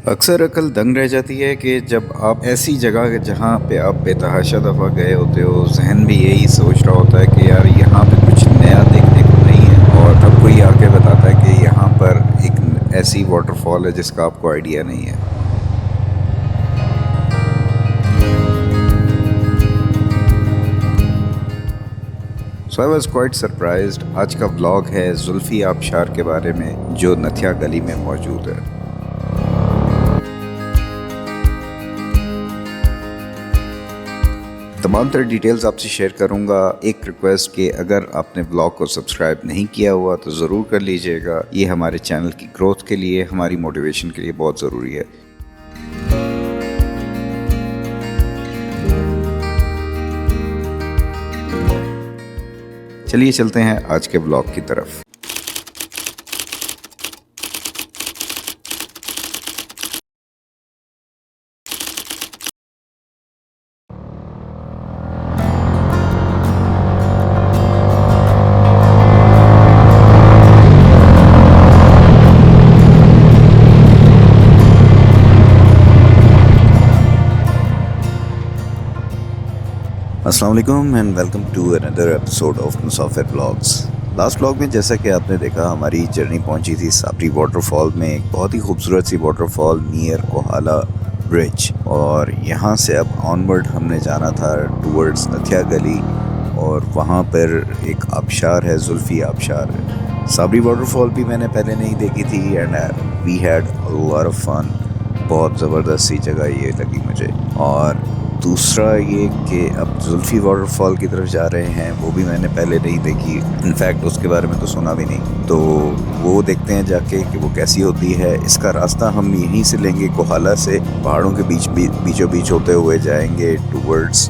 अक्सर अकल दंग रह जाती है कि जब आप ऐसी जगह जहाँ पे आप बेतहाशा दफ़ा गए होते हो, जहन भी यही सोच रहा होता है कि यार यहाँ पे कुछ नया देखने को नहीं है, और तब कोई आके बताता है कि यहाँ पर एक ऐसी वाटरफॉल है जिसका आपको आइडिया नहीं है। सो आई वॉज क्वाइट सरप्राइज्ड। आज का व्लॉग है जुल्फ़ी आबशार के बारे में, जो नथिया गली में मौजूद है। तमाम तरह डिटेल्स आपसे शेयर करूंगा। एक रिक्वेस्ट कि अगर आपने ब्लॉग को सब्सक्राइब नहीं किया हुआ तो ज़रूर कर लीजिएगा। ये हमारे चैनल की ग्रोथ के लिए, हमारी मोटिवेशन के लिए बहुत ज़रूरी है। चलिए चलते हैं आज के ब्लॉग की तरफ। अस्सलाम वालेकुम and welcome to another episode of Musafir vlogs. Last vlog में जैसा कि आपने देखा, हमारी जर्नी पहुंची थी साबरी वाटरफॉल में, एक बहुत ही खूबसूरत सी वाटरफॉल नियर कोहाला ब्रिज। और यहाँ से अब ऑनवर्ड हमने जाना था टूवर्ड्स नथिया गली, और वहाँ पर एक आबशार है, जुल्फ़ी आबशार। साबरी वाटरफॉल भी मैंने पहले नहीं देखी थी and we had a lot of fun. बहुत ज़बरदस्त सी जगह ये लगी मुझे। और दूसरा ये कि अब जुल्फ़ी वाटरफॉल की तरफ जा रहे हैं, वो भी मैंने पहले नहीं देखी। इनफैक्ट उसके बारे में तो सुना भी नहीं, तो वो देखते हैं जाके कि वो कैसी होती है। इसका रास्ता हम यहीं से लेंगे, कोहाला से पहाड़ों के बीचों बीच होते हुए जाएंगे टूवर्ड्स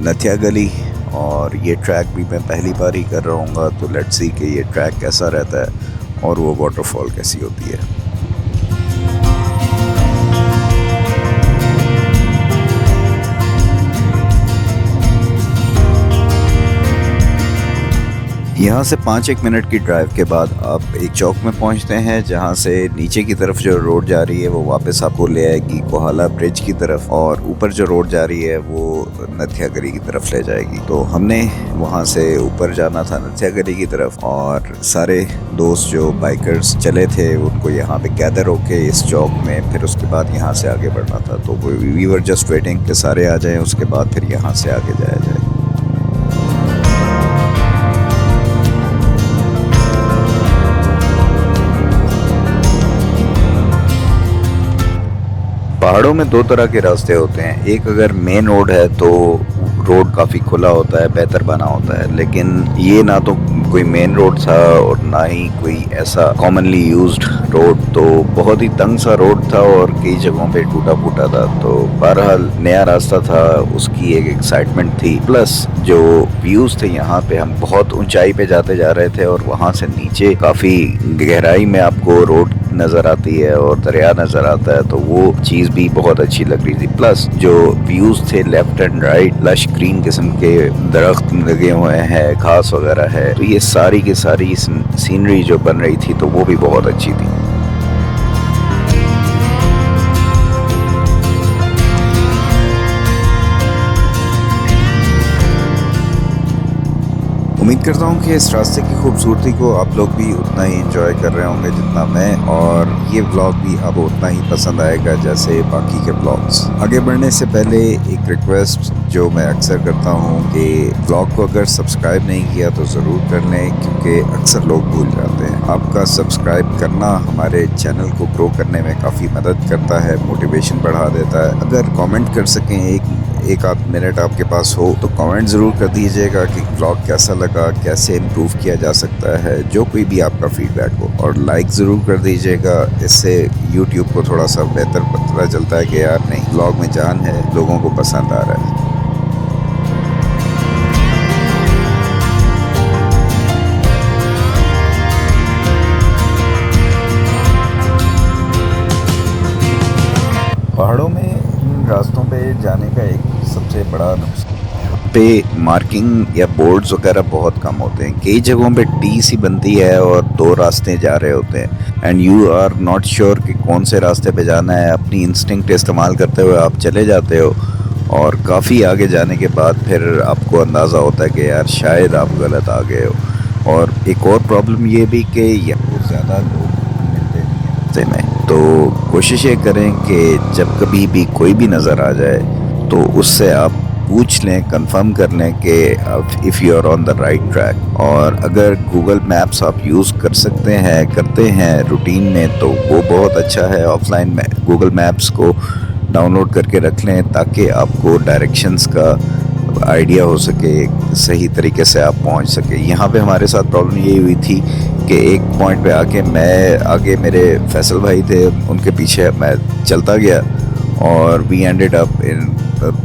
नथिया गली। और ये ट्रैक भी मैं पहली बार ही कर रहा हूँ, तो लेट्स सी कि ये ट्रैक कैसा रहता है और वो वाटरफॉल कैसी होती है। यहाँ से 5-1 मिनट की ड्राइव के बाद आप एक चौक में पहुँचते हैं, जहाँ से नीचे की तरफ जो रोड जा रही है वो वापस आपको ले आएगी कोहाला ब्रिज की तरफ, और ऊपर जो रोड जा रही है वो नथिया गली की तरफ ले जाएगी। तो हमने वहाँ से ऊपर जाना था नथिया गली की तरफ, और सारे दोस्त जो बाइकर्स चले थे उनको यहाँ पे गैदर होके इस चौक में, फिर उसके बाद यहाँ से आगे बढ़ना था। तो वी वर जस्ट वेटिंग कि सारे आ जाएँ, उसके बाद फिर यहाँ से आगे जाया जाए। पहाड़ों में दो तरह के रास्ते होते हैं। एक अगर मेन रोड है तो रोड काफ़ी खुला होता है, बेहतर बना होता है, लेकिन ये ना तो कोई मेन रोड था और ना ही कोई ऐसा कॉमनली यूज्ड रोड, तो बहुत ही तंग सा रोड था और कई जगहों पे टूटा फूटा था। तो बहरहाल नया रास्ता था, उसकी एक एक्साइटमेंट थी, प्लस जो व्यूज़ थे यहाँ पे, हम बहुत ऊंचाई पे जाते जा रहे थे और वहाँ से नीचे काफ़ी गहराई में आपको रोड नज़र आती है और दरिया नज़र आता है, तो वो चीज़ भी बहुत अच्छी लग रही थी। प्लस जो व्यूज़ थे left and right, lush green किस्म के दरख्त लगे हुए हैं, घास वगैरह है, तो ये सारी की सारी सीनरी जो बन रही थी तो वो भी बहुत अच्छी थी। उम्मीद करता हूँ कि इस रास्ते की खूबसूरती को आप लोग भी उतना ही एंजॉय कर रहे होंगे जितना मैं, और ये व्लॉग भी आपको उतना ही पसंद आएगा जैसे बाकी के व्लॉग्स। आगे बढ़ने से पहले एक रिक्वेस्ट जो मैं अक्सर करता हूँ कि व्लॉग को अगर सब्सक्राइब नहीं किया तो ज़रूर कर लें, क्योंकि अक्सर लोग भूल जाते हैं। आपका सब्सक्राइब करना हमारे चैनल को ग्रो करने में काफ़ी मदद करता है, मोटिवेशन बढ़ा देता है। अगर कमेंट कर सकें, एक आध मिनट आपके पास हो तो कमेंट ज़रूर कर दीजिएगा कि व्लॉग कैसा लगा, कैसे इम्प्रूव किया जा सकता है, जो कोई भी आपका फीडबैक हो। और लाइक ज़रूर कर दीजिएगा, इससे यूट्यूब को थोड़ा सा बेहतर पता चलता है कि यार नहीं, व्लॉग में जान है, लोगों को पसंद आ रहा है। पहाड़ों में इन रास्तों पे जाने का एक सबसे बड़ा नुकसान पे मार्किंग या बोर्ड्स वगैरह बहुत कम होते हैं। कई जगहों पे टी सी बनती है और दो रास्ते जा रहे होते हैं and you are not sure कि कौन से रास्ते पे जाना है। अपनी इंस्टिंक्ट इस्तेमाल करते हुए आप चले जाते हो और काफ़ी आगे जाने के बाद फिर आपको अंदाज़ा होता है कि यार शायद आप गलत आ गए हो। और एक और प्रॉब्लम ये भी कि यहाँ ज़्यादा लोग मिलते नहीं हैं रास्ते में, तो कोशिश ये करें कि जब कभी भी कोई भी नज़र आ जाए तो उससे आप पूछ लें, कंफर्म कर लें कि if you are on the right track. और अगर गूगल मैप्स आप यूज़ कर सकते हैं, करते हैं रूटीन में, तो वो बहुत अच्छा है। ऑफलाइन में गूगल मैप्स को डाउनलोड करके रख लें ताकि आपको डायरेक्शंस का आइडिया हो सके, सही तरीके से आप पहुंच सके। यहाँ पे हमारे साथ प्रॉब्लम ये हुई थी कि एक पॉइंट पे आके मैं आगे, मेरे फैसल भाई थे, उनके पीछे मैं चलता गया और वी एंडेड अप इन,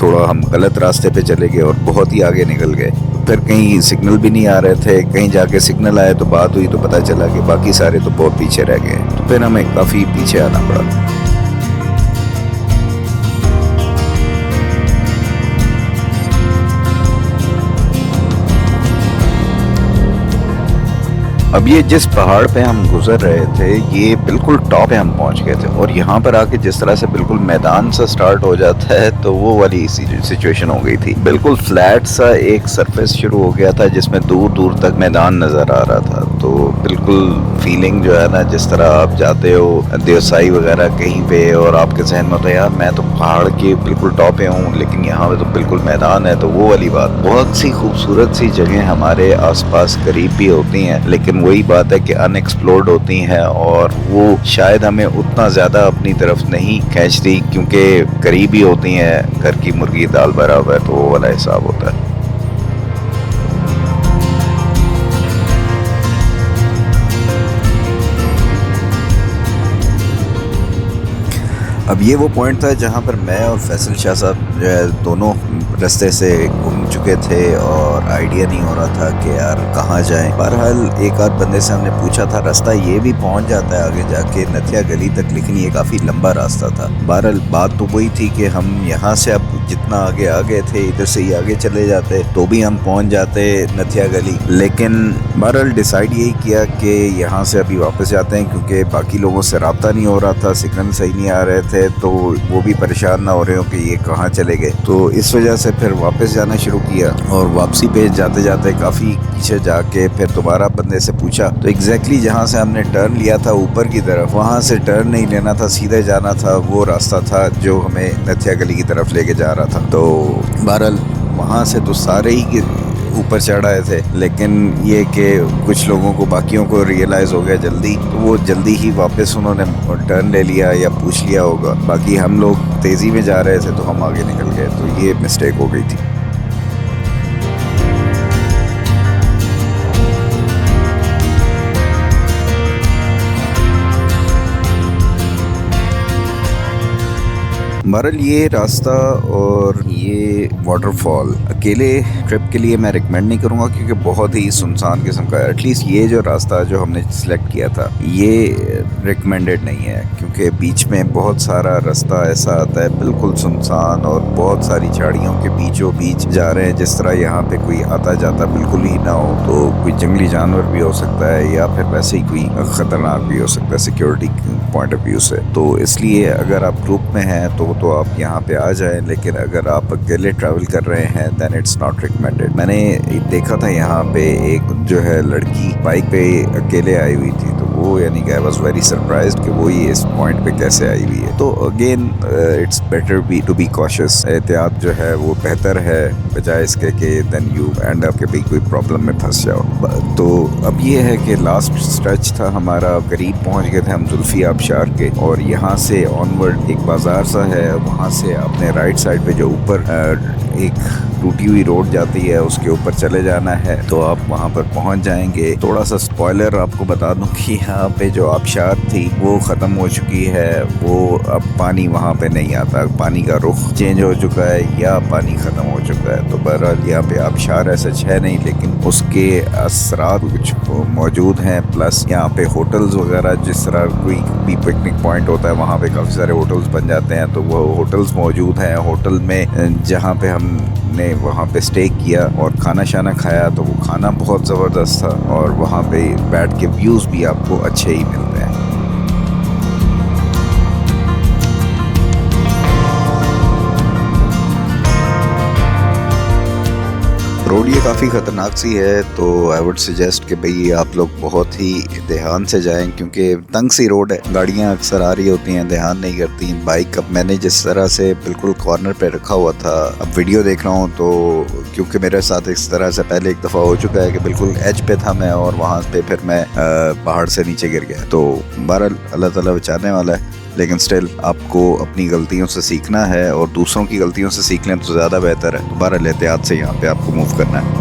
थोड़ा हम गलत रास्ते पे चले गए और बहुत ही आगे निकल गए। फिर कहीं सिग्नल भी नहीं आ रहे थे, कहीं जाके सिग्नल आए तो बात हुई तो पता चला कि बाकी सारे तो बहुत पीछे रह गए, तो फिर हमें काफ़ी पीछे आना पड़ा। अब ये जिस पहाड़ पे हम गुजर रहे थे, ये बिल्कुल टॉप पे हम पहुंच गए थे और यहाँ पर आके जिस तरह से बिल्कुल मैदान सा स्टार्ट हो जाता है, तो वो वाली सिचुएशन हो गई थी। बिल्कुल फ्लैट सा एक सरफेस शुरू हो गया था जिसमें दूर दूर तक मैदान नज़र आ रहा था। तो बिल्कुल फीलिंग जो है ना, जिस तरह आप जाते हो देवसाई वगैरह कहीं पे और आपके जहन में होता है यार मैं तो पहाड़ के बिल्कुल टॉप पे हूँ, लेकिन यहाँ पे तो बिल्कुल मैदान है, तो वो वाली बात। बहुत सी खूबसूरत सी जगह हमारे आसपास करीब भी होती हैं, लेकिन वही बात है कि अनएक्सप्लोर्ड होती हैं और वो शायद हमें उतना ज़्यादा अपनी तरफ नहीं खींचती क्योंकि करीब ही होती हैं, घर की मुर्गी दाल बराबर, तो वो वाला हिसाब होता है। अब ये वो पॉइंट था जहाँ पर मैं और फैसल शाह साहब जो है दोनों रास्ते से घूम चुके थे और आइडिया नहीं हो रहा था कि यार कहाँ जाएं। बहरहाल एक आध बंदे से हमने पूछा था, रास्ता ये भी पहुँच जाता है आगे जाके नथिया गली तक, लेकिन ये काफ़ी लंबा रास्ता था। बहरहाल बात तो वही थी कि हम यहाँ से अब जितना आगे आ गए थे, इधर से ही आगे चले जाते तो भी हम पहुँच जाते नथिया गली, लेकिन बहरहाल डिसाइड यही किया कि यहाँ से अभी वापस जाते हैं क्योंकि बाकी लोगों से रब्ता नहीं हो रहा था, सिग्नल सही नहीं आ रहे थे, तो वो भी परेशान ना हो रहे हो कि ये कहाँ चले गए। तो इस वजह से फिर वापस जाना शुरू किया और वापसी पे जाते जाते काफ़ी पीछे जाके फिर दोबारा बंदे से पूछा, तो एग्जैक्टली जहाँ से हमने टर्न लिया था ऊपर की तरफ, वहाँ से टर्न नहीं लेना था, सीधे जाना था। वो रास्ता था जो हमें नथिया गली की तरफ लेके जा रहा था। तो बहरहाल वहाँ से तो सारे ही ऊपर चढ़ आए थे, लेकिन ये कि कुछ लोगों को, बाकियों को रियलाइज़ हो गया जल्दी, तो वो जल्दी ही वापस उन्होंने टर्न ले लिया या पूछ लिया होगा। बाकी हम लोग तेज़ी में जा रहे थे तो हम आगे निकल गए, तो ये मिस्टेक हो गई थी। बहरहाल ये रास्ता और ये वाटरफॉल अकेले ट्रिप के लिए मैं रिकमेंड नहीं करूँगा क्योंकि बहुत ही सुनसान किस्म का है। एटलीस्ट ये जो रास्ता जो हमने सिलेक्ट किया था ये रिकमेंडेड नहीं है क्योंकि बीच में बहुत सारा रास्ता ऐसा आता है बिल्कुल सुनसान और बहुत सारी झाड़ियों के बीचों बीच जा रहे हैं, जिस तरह यहाँ पे कोई आता जाता बिल्कुल ही ना हो, तो कोई जंगली जानवर भी हो सकता है या फिर वैसे ही कोई ख़तरनाक भी हो सकता है सिक्योरिटी पॉइंट ऑफ व्यू से। तो इसलिए अगर आप ग्रुप में हैं तो आप यहाँ पे आ जाएं, लेकिन अगर आप अकेले ट्रैवल कर रहे हैं देन इट्स नॉट रिकमेंडेड। मैंने देखा था यहाँ पे एक जो है लड़की बाइक पे अकेले आई हुई थी, तो वो यानी कि आई वाज वेरी सरप्राइज्ड कि वो ये इस पॉइंट पे कैसे आई हुई है। तो again it's better be to be cautious. एहतियात जो है वो बेहतर है बजाय इसके कि देन यू एंड अप के भी कोई प्रॉब्लम में फंस जाओ। तो अब ये है कि लास्ट स्ट्रेच था हमारा, करीब पहुँच गए थे हम जुल्फी आबशार के, और यहाँ से ऑनवर्ड एक बाज़ार सा है, वहाँ से अपने राइट साइड पे जो ऊपर एक टूटी हुई रोड जाती है उसके ऊपर चले जाना है, तो आप वहाँ पर पहुँच जाएंगे। थोड़ा सा स्पॉइलर आपको बता दूं कि यहाँ पे जो आबशार थी वो ख़त्म हो चुकी है, वो अब पानी वहाँ पे नहीं आता, पानी का रुख चेंज हो चुका है या पानी ख़त्म हो चुका है। तो बहरहाल यहाँ पे आबशार ऐसा है नहीं, लेकिन उसके असरात कुछ मौजूद हैं। प्लस यहाँ पे होटल्स वगैरह, जिस तरह कोई भी पिकनिक पॉइंट होता है वहाँ पे काफ़ी सारे होटल्स बन जाते हैं, तो वो होटल्स मौजूद हैं। होटल में जहाँ पे हमने वहाँ पे स्टे किया और खाना शाना खाया, तो वो खाना बहुत ज़बरदस्त था और वहाँ पे बैठ के व्यूज़ भी आपको अच्छे ही मिलते हैं। रोड ये काफ़ी ख़तरनाक सी है, तो आई वुड सजेस्ट कि भाई आप लोग बहुत ही ध्यान से जाएं, क्योंकि तंग सी रोड है, गाड़ियां अक्सर आ रही होती हैं, ध्यान नहीं करती। बाइक अब मैंने जिस तरह से बिल्कुल कॉर्नर पे रखा हुआ था, अब वीडियो देख रहा हूँ तो क्योंकि मेरे साथ इस तरह से पहले एक दफ़ा हो चुका है कि बिल्कुल एज पे था मैं और वहाँ पे फिर मैं पहाड़ से नीचे गिर गया। तो बहरहाल अल्लाह ताला बचाने वाला है, लेकिन स्टिल आपको अपनी गलतियों से सीखना है और दूसरों की गलतियों से सीख लें तो ज़्यादा बेहतर है। दोबारा एहतियात से यहाँ पे आपको मूव करना है।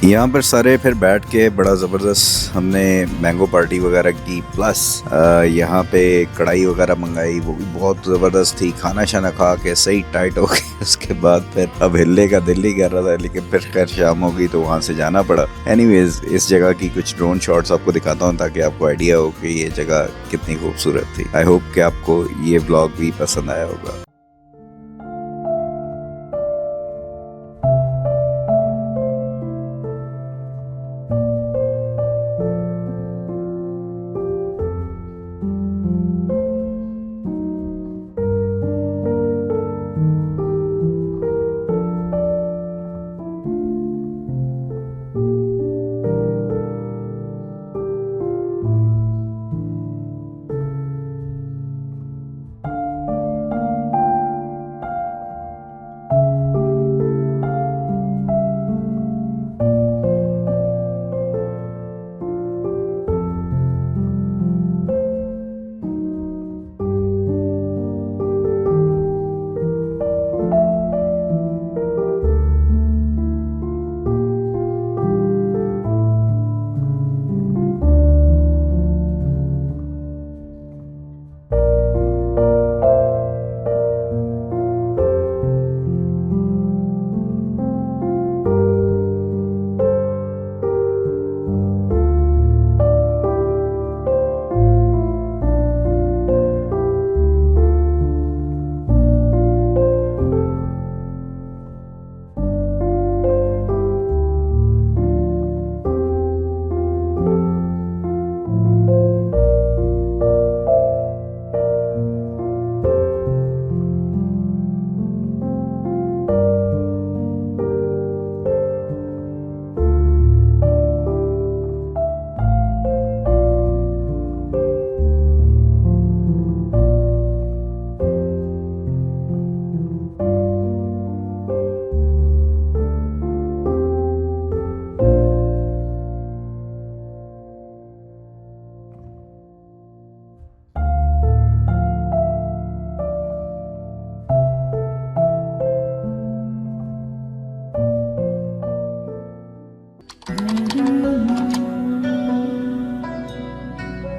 यहाँ पर सारे फिर बैठ के बड़ा ज़बरदस्त हमने मैंगो पार्टी वगैरह की। प्लस यहाँ पे कढ़ाई वगैरह मंगाई, वो भी बहुत ज़बरदस्त थी। खाना शाना खा के सही टाइट हो गई। उसके बाद फिर अब हिलने का दिल ही कर रहा था, लेकिन फिर खैर शाम हो गई तो वहाँ से जाना पड़ा। एनीवेज, इस जगह की कुछ ड्रोन शॉट्स आपको दिखाता हूँ ताकि आपको आइडिया हो कि ये जगह कितनी खूबसूरत थी। आई होप कि आपको ये ब्लॉग भी पसंद आया होगा।